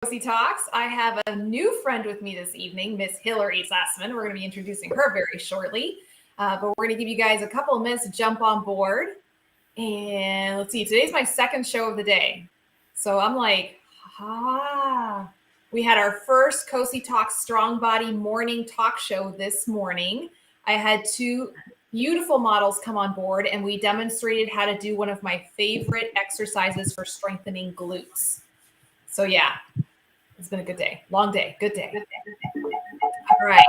Cosi Talks. I have a new friend with me this evening, Miss Hillary Sussman. We're going to be introducing her very shortly, but we're going to give you guys a couple of minutes to jump on board. And let's see, today's my second show of the day. So I'm like, we had our first Cosi Talks Strong Body morning talk show this morning. I had two beautiful models come on board and we demonstrated how to do one of my favorite exercises for strengthening glutes. So yeah, it's been a good day. Long day. Good day. All right.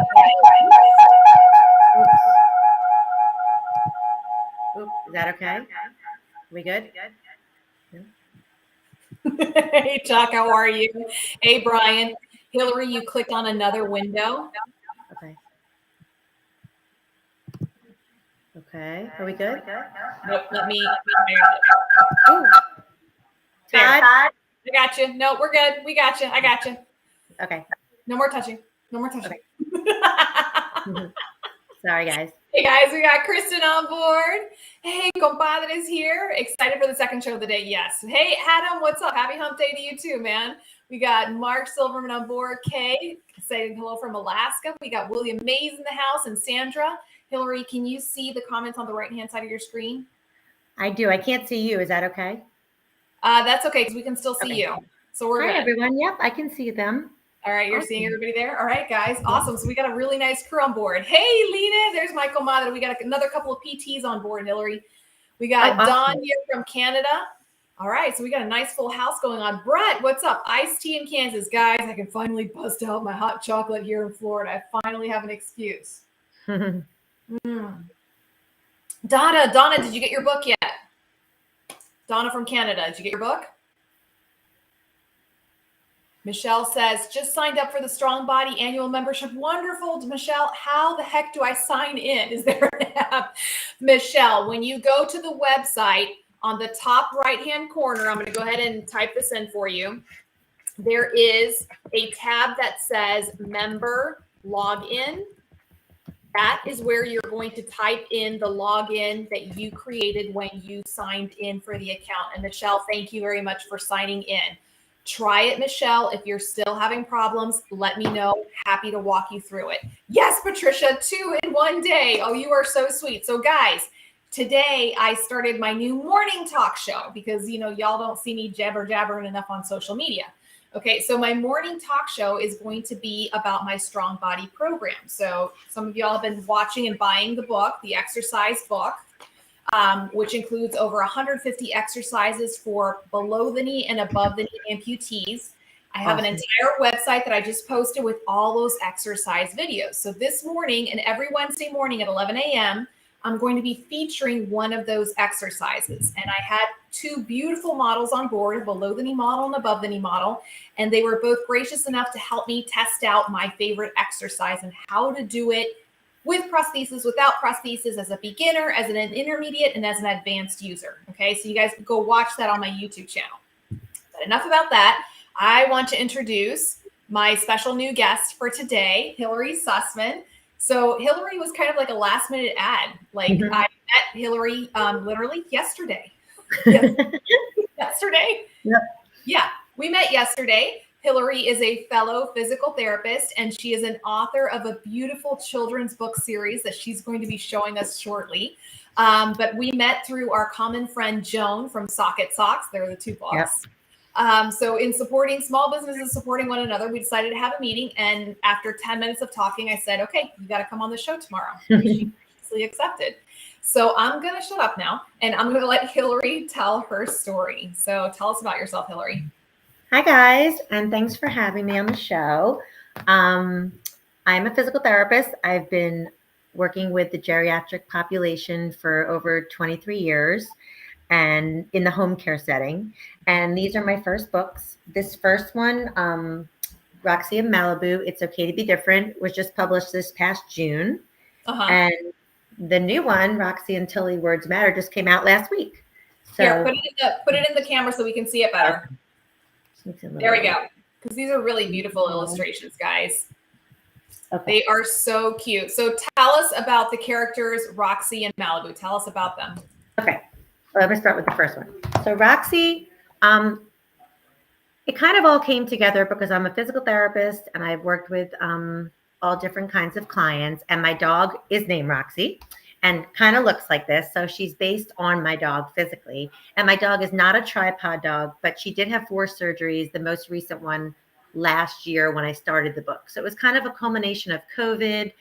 Oops, is that okay? Are we good? Hey, Chuck, how are you? Hey, Brian. Hillary, you clicked on another window. Okay. Okay. Are we good? Nope, let me. Ooh. Todd? I got you. No, we're good. We got you. I got you. Okay. No more touching. No more touching. Okay. Sorry, guys. Hey, guys, we got Kristen on board. Hey, compadre is here. Excited for the second show of the day. Yes. Hey, Adam, what's up? Happy hump day to you too, man. We got Mark Silverman on board. Kay saying hello from Alaska. We got William Mays in the house and Sandra. Hillary, can you see the comments on the right-hand side of your screen? I do. I can't see you. Is that okay? That's okay because we can still see you. So we're good. Hi, everyone. Yep, I can see them. All right, you're seeing everybody there? All right, guys. Awesome. So we got a really nice crew on board. Hey, Lena. There's Michael Madre. We got another couple of PTs on board, Hillary. We got Don here from Canada. All right, so we got a nice full house going on. Brett, what's up? Iced tea in Kansas. Guys, I can finally bust out my hot chocolate here in Florida. I finally have an excuse. Donna, did you get your book yet? Donna from Canada, did you get your book? Michelle says, just signed up for the Strong Body annual membership. Wonderful. Michelle, how the heck do I sign in? Is there an app? Michelle, when you go to the website on the top right-hand corner, I'm going to go ahead and type this in for you. There is a tab that says member login. That is where you're going to type in the login that you created when you signed in for the account. And Michelle, thank you very much for signing in. Try it, Michelle. If you're still having problems, let me know. Happy to walk you through it. Yes, Patricia, 2 in 1 day. Oh, you are so sweet. So guys, today I started my new morning talk show because, you know, y'all don't see me jabbering enough on social media. Okay, so my morning talk show is going to be about my Strong Body program. So some of y'all have been watching and buying the book, the exercise book. Which includes over 150 exercises for below the knee and above the knee amputees. I have an entire website that I just posted with all those exercise videos. So this morning and every Wednesday morning at 11 a.m., I'm going to be featuring one of those exercises. And I had 2 beautiful models on board, a below the knee model and above the knee model. And they were both gracious enough to help me test out my favorite exercise and how to do it with prosthesis, without prosthesis, as a beginner, as an intermediate, and as an advanced user. Okay, so you guys can go watch that on my YouTube channel. But enough about that. I want to introduce my special new guest for today, Hillary Sussman. So Hillary was kind of like a last minute ad. Like I met Hillary literally yesterday. Yesterday? Yep. Yeah, we met yesterday. Hillary is a fellow physical therapist, and she is an author of a beautiful children's book series that she's going to be showing us shortly. But we met through our common friend, Joan from Socket Socks. They're the 2 books. Yep. So in supporting small businesses, supporting one another, we decided to have a meeting. And after 10 minutes of talking, I said, okay, you got to come on the show tomorrow. She graciously accepted. So I'm going to shut up now, and I'm going to let Hillary tell her story. So tell us about yourself, Hillary. Hi, guys, and thanks for having me on the show. I'm a physical therapist. I've been working with the geriatric population for over 23 years and in the home care setting. And these are my first books. This first one, Roxy of Malibu, It's Okay to Be Different, was just published this past June. And the new one, Roxy and Tilly Words Matter, just came out last week. So here, put it in the camera so we can see it better. There we go. Because these are really beautiful illustrations, guys. Okay. They are so cute. So tell us about the characters Roxy and Malibu. Tell us about them. Okay. Well, let me start with the first one. So Roxy It kind of all came together because I'm a physical therapist and I've worked with all different kinds of clients. And my dog is named Roxy and kind of looks like this. So she's based on my dog physically. And my dog is not a tripod dog, but she did have 4 surgeries, the most recent one last year when I started the book. So it was kind of a culmination of COVID,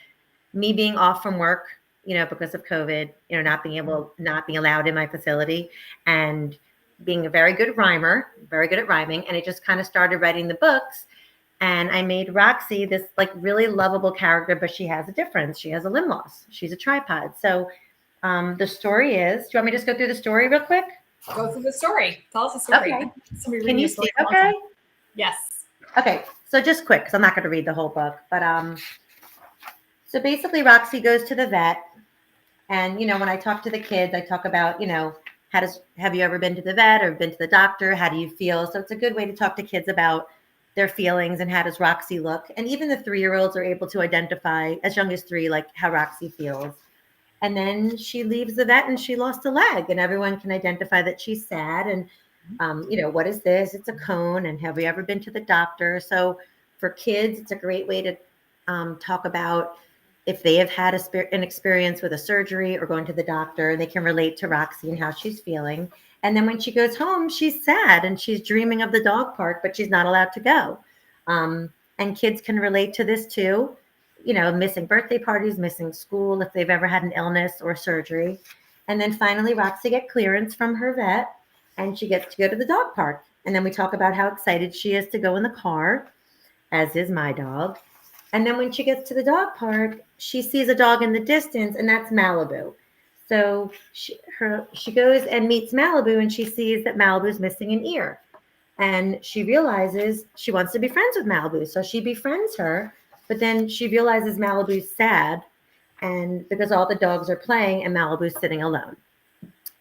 me being off from work, because of COVID, not being allowed in my facility, and being a very good rhymer, very good at rhyming. And I just kind of started writing the books. And I made Roxy this like really lovable character, but she has a difference. She has a limb loss. She's a tripod. So the story is, do you want me to just go through the story real quick? Go through the story. Tell us the story. Okay. Somebody Can reading you the story. see? Okay. Yes. Okay. So just quick, because I'm not going to read the whole book, but so basically Roxy goes to the vet. And, when I talk to the kids, I talk about, have you ever been to the vet or been to the doctor? How do you feel? So it's a good way to talk to kids about their feelings and how does Roxy look? And even the 3-year-olds are able to identify as young as 3, like how Roxy feels. And then she leaves the vet and she lost a leg and everyone can identify that she's sad. And, what is this? It's a cone. And have we ever been to the doctor? So for kids, it's a great way to talk about if they have had an experience with a surgery or going to the doctor, they can relate to Roxy and how she's feeling. And then when she goes home, she's sad and she's dreaming of the dog park, but she's not allowed to go. And kids can relate to this too, missing birthday parties, missing school, if they've ever had an illness or surgery. And then finally, Roxy gets clearance from her vet and she gets to go to the dog park. And then we talk about how excited she is to go in the car, as is my dog. And then when she gets to the dog park, she sees a dog in the distance, and that's Malibu. So she goes and meets Malibu, and she sees that Malibu's missing an ear. And she realizes she wants to be friends with Malibu. So she befriends her, but then she realizes Malibu's sad, and because all the dogs are playing and Malibu's sitting alone.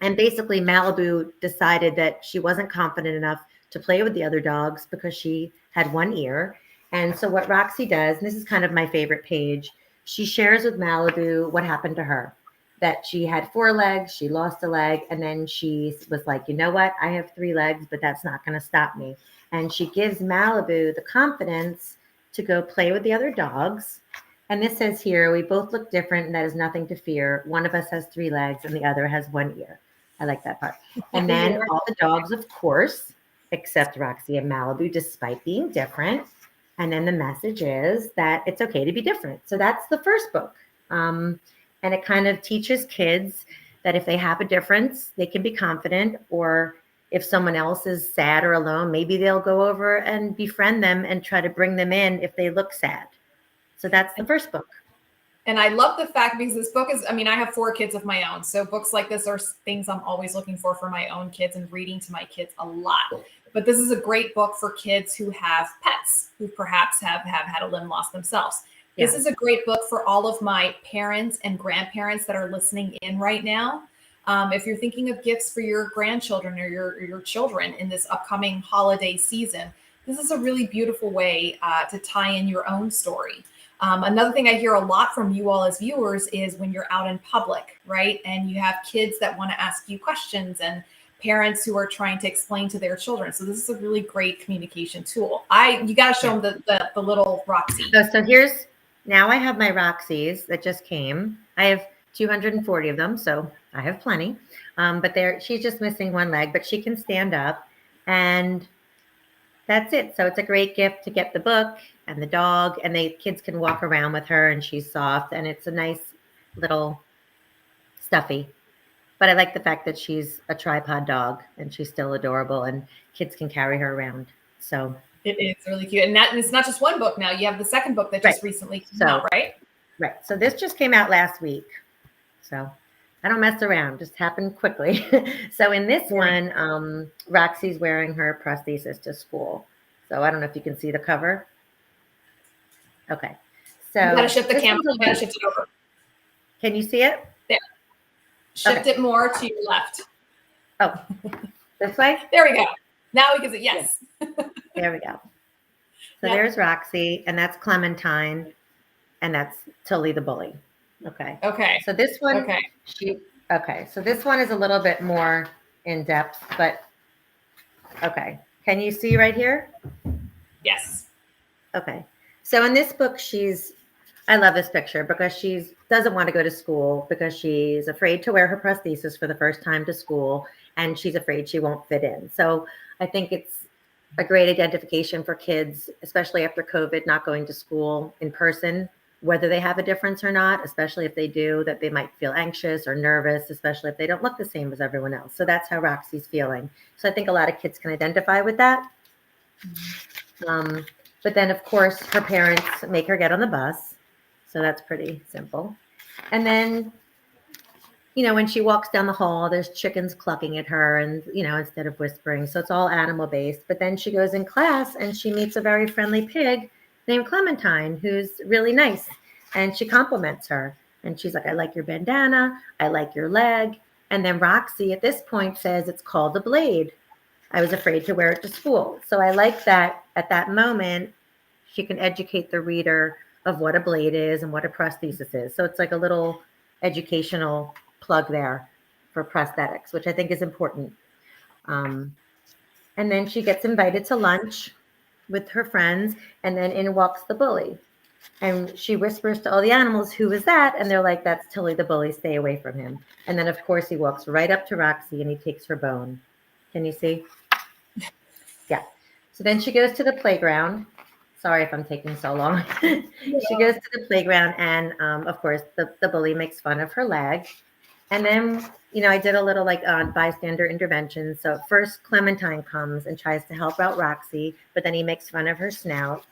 And basically, Malibu decided that she wasn't confident enough to play with the other dogs because she had one ear. And so what Roxy does, and this is kind of my favorite page, she shares with Malibu what happened to her, that she had 4 legs, she lost a leg, and then she was like, you know what, I have 3 legs, but that's not going to stop me. And she gives Malibu the confidence to go play with the other dogs. And this says here, we both look different, and that is nothing to fear. One of us has 3 legs, and the other has 1 ear. I like that part. And then all the dogs, of course, accept Roxy and Malibu despite being different. And then the message is that it's okay to be different. So that's the first book. And it kind of teaches kids that if they have a difference, they can be confident. Or if someone else is sad or alone, maybe they'll go over and befriend them and try to bring them in if they look sad. So that's the first book. And I love the fact because this book is, I have 4 kids of my own. So books like this are things I'm always looking for my own kids and reading to my kids a lot. But this is a great book for kids who have pets, who perhaps have had a limb loss themselves. Yeah. This is a great book for all of my parents and grandparents that are listening in right now. If you're thinking of gifts for your grandchildren or your children in this upcoming holiday season, this is a really beautiful way to tie in your own story. Another thing I hear a lot from you all as viewers is when you're out in public, right? And you have kids that want to ask you questions and parents who are trying to explain to their children. So this is a really great communication tool. You got to show them the little Roxy. So now I have my Roxys that just came. I have 240 of them, so I have plenty. But she's just missing 1 leg, but she can stand up, and that's it. So it's a great gift to get the book and the dog, and the kids can walk around with her, and she's soft, and it's a nice little stuffy. But I like the fact that she's a tripod dog and she's still adorable and kids can carry her around. So it is really cute. And it's not just 1 book now. You have the second book that just recently came out, right? Right. So this just came out last week. So I don't mess around, just happened quickly. So in this one, Roxy's wearing her prosthesis to school. So I don't know if you can see the cover. Okay. So you gotta shift the camera. You gotta shift it over. Can you see it? There. Shift it more to your left. Oh, this way? There we go. Now we can see, yes. There we go. So there's Roxy, and that's Clementine, and that's Tilly the bully. Okay. Okay. So this one, okay. So this one is a little bit more in depth, but okay. Can you see right here? Yes. Okay. So in this book, I love this picture because she doesn't want to go to school because she's afraid to wear her prosthesis for the first time to school, and she's afraid she won't fit in. So I think it's a great identification for kids, especially after COVID, not going to school in person, whether they have a difference or not, especially if they do, that they might feel anxious or nervous, especially if they don't look the same as everyone else. So that's how Roxy's feeling. So I think a lot of kids can identify with that. Um, but then, of course, her parents make her get on the bus. So that's pretty simple. And then, when she walks down the hall, there's chickens clucking at her and, instead of whispering. So it's all animal based. But then she goes in class and she meets a very friendly pig named Clementine, who's really nice. And she compliments her. And she's like, I like your bandana. I like your leg. And then Roxy at this point says it's called a blade. I was afraid to wear it to school. So I like that at that moment, she can educate the reader of what a blade is and what a prosthesis is. So it's like a little educational plug there for prosthetics, which I think is important. Um, and then she gets invited to lunch with her friends, and then in walks the bully. And she whispers to all the animals, who is that? And they're like, that's Tilly the bully, stay away from him. And then, of course, he walks right up to Roxy and he takes her bone. Can you see? Yeah. So then she goes to the playground. Sorry if I'm taking so long. She goes to the playground, and of course, the bully makes fun of her leg. And then, I did a little like bystander intervention. So at first, Clementine comes and tries to help out Roxy, but then he makes fun of her snout.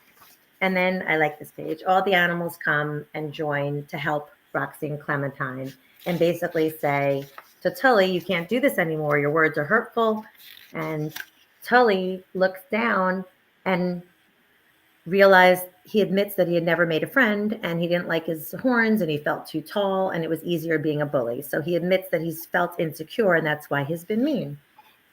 And then I like this page. All the animals come and join to help Roxy and Clementine and basically say to Tully, you can't do this anymore. Your words are hurtful. And Tully looks down and realized he admits that he had never made a friend and he didn't like his horns and he felt too tall and it was easier being a bully. So he admits that he's felt insecure and that's why he's been mean.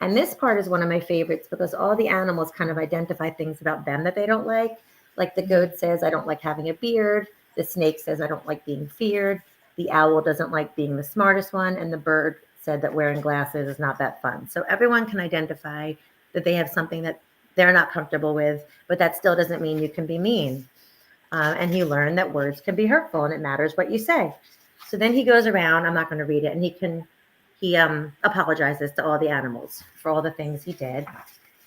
And this part is one of my favorites because all the animals kind of identify things about them that they don't like. Like the goat says, I don't like having a beard. The snake says, I don't like being feared. The owl doesn't like being the smartest one. And the bird said that wearing glasses is not that fun. So everyone can identify that they have something that they're not comfortable with, but that still doesn't mean you can be mean. And he learned that words can be hurtful and it matters what you say. So then he goes around, I'm not going to read it, and he apologizes to all the animals for all the things he did.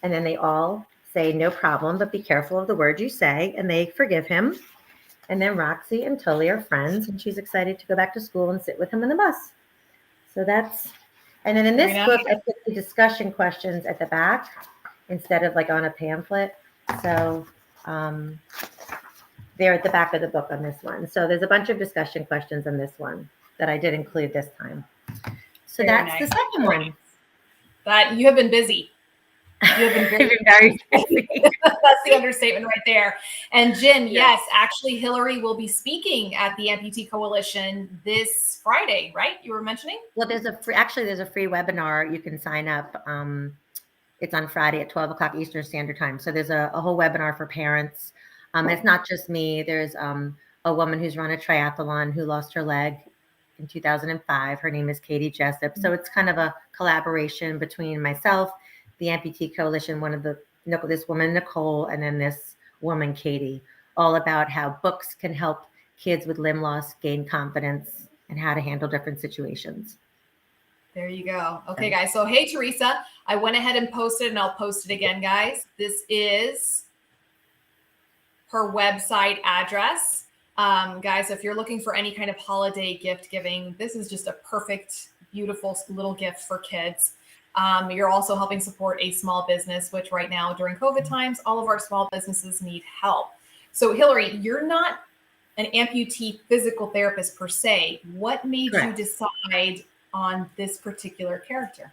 And then they all say, no problem, but be careful of the words you say. And they forgive him. And then Roxy and Tully are friends, and she's excited to go back to school and sit with him in the bus. So and then in this book, I put the discussion questions at the back instead of like on a pamphlet. So they're at the back of the book on this one. So there's a bunch of discussion questions on this one that I did include this time. So that's the second one. That you have been busy. You have been very busy. That's the understatement right there. And Jen, yes, actually, Hillary will be speaking at the Amputee Coalition this Friday, right? You were mentioning? Well, there's a free webinar you can sign up. It's on Friday at 12 o'clock Eastern Standard Time. So there's a whole webinar for parents. It's not just me. There's a woman who's run a triathlon who lost her leg in 2005. Her name is Katie Jessup. So it's kind of a collaboration between myself, the Amputee Coalition, this woman, Nicole, and then this woman, Katie, all about how books can help kids with limb loss gain confidence and how to handle different situations. There you go. Okay, guys. So, hey, Teresa, I went ahead and posted, and I'll post it again, guys. This is her website address. Guys, if you're looking for any kind of holiday gift giving, this is just a perfect, beautiful little gift for kids. You're also helping support a small business, which right now during COVID times, all of our small businesses need help. So Hillary, you're not an amputee physical therapist per se. What made you decide on this particular character?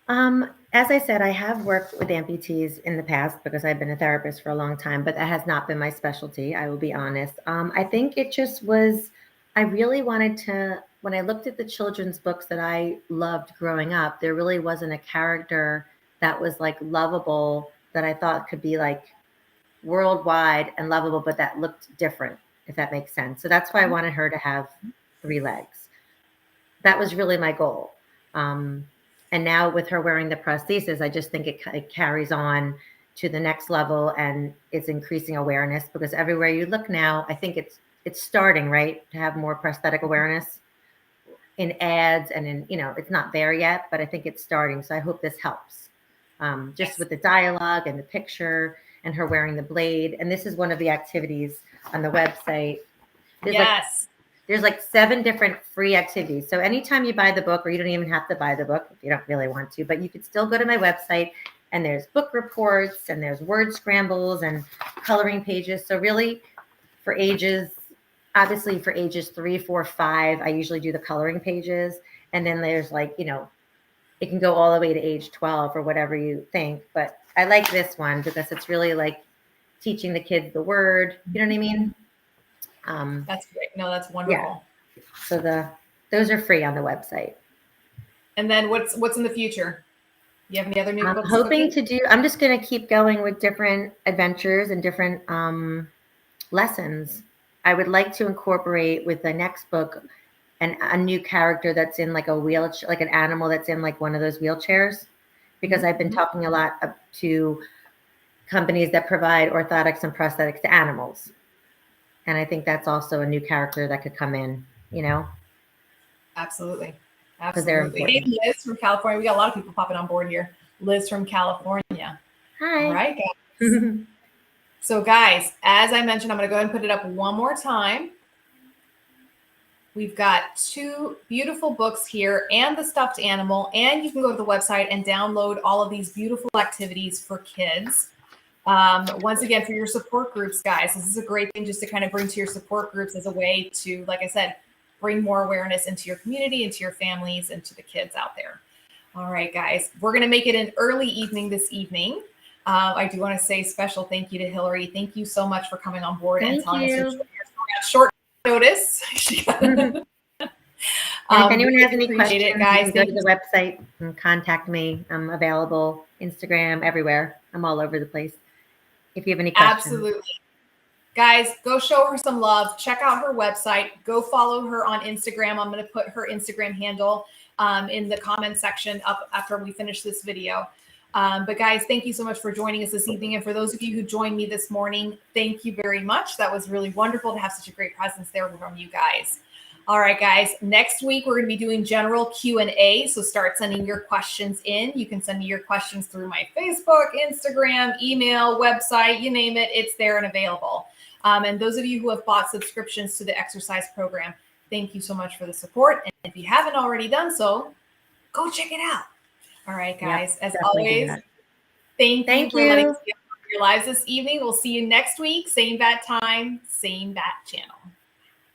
As I said, I have worked with amputees in the past because I've been a therapist for a long time, but that has not been my specialty. I will be honest. I think it just was, I really wanted to, when I looked at the children's books that I loved growing up, there really wasn't a character that was like lovable that I thought could be like worldwide and lovable, but that looked different, if that makes sense. So that's why I wanted her to have 3 legs. That was really my goal. And now with her wearing the prosthesis, I just think it carries on to the next level, and it's increasing awareness, because everywhere you look now, I think it's starting, right, to have more prosthetic awareness in ads and in, it's not there yet, but I think it's starting. So I hope this helps. Just Yes. with the dialogue and the picture and her wearing the blade. And this is one of the activities on the website. There's like 7 different free activities. So anytime you buy the book, or you don't even have to buy the book if you don't really want to, but you could still go to my website, and there's book reports, and there's word scrambles and coloring pages. So really obviously for ages 3, 4, 5, I usually do the coloring pages. And then there's like, it can go all the way to age 12 or whatever you think. But I like this one because it's really like teaching the kids the word. You know what I mean? That's great. No, that's wonderful. Yeah. So those are free on the website. And then what's in the future? You have any other new books? I'm just going to keep going with different adventures and different lessons. I would like to incorporate with the next book a new character that's in like a wheelchair, like an animal that's in like one of those wheelchairs, because I've been talking a lot to companies that provide orthotics and prosthetics to animals. And I think that's also a new character that could come in, Absolutely. Because they're important. Hey, Liz from California. We got a lot of people popping on board here. Liz from California. Hi. All right, guys. So, guys, as I mentioned, I'm going to go ahead and put it up one more time. We've got 2 beautiful books here and the stuffed animal, and you can go to the website and download all of these beautiful activities for kids. Once again, for your support groups, guys, this is a great thing just to kind of bring to your support groups as a way to, like I said, bring more awareness into your community, into your families, and to the kids out there. All right, guys, we're going to make it an early evening this evening. I do want to say special thank you to Hillary. Thank you so much for coming on board and telling us your story at short notice. And if anyone has any questions, guys, go to the website and contact me. I'm available, Instagram, everywhere. I'm all over the place. If you have any questions. Absolutely. Guys, go show her some love. Check out her website. Go follow her on Instagram. I'm going to put her Instagram handle in the comment section up after we finish this video. But guys, thank you so much for joining us this evening. And for those of you who joined me this morning, thank you very much. That was really wonderful to have such a great presence there from you guys. All right, guys, next week, we're going to be doing general Q&A. So start sending your questions in. You can send me your questions through my Facebook, Instagram, email, website, you name it. It's there and available. And those of you who have bought subscriptions to the exercise program, thank you so much for the support. And if you haven't already done so, go check it out. All right, guys, as always, thank you for letting us be a part of your lives this evening. We'll see you next week. Same bat time, same bat channel.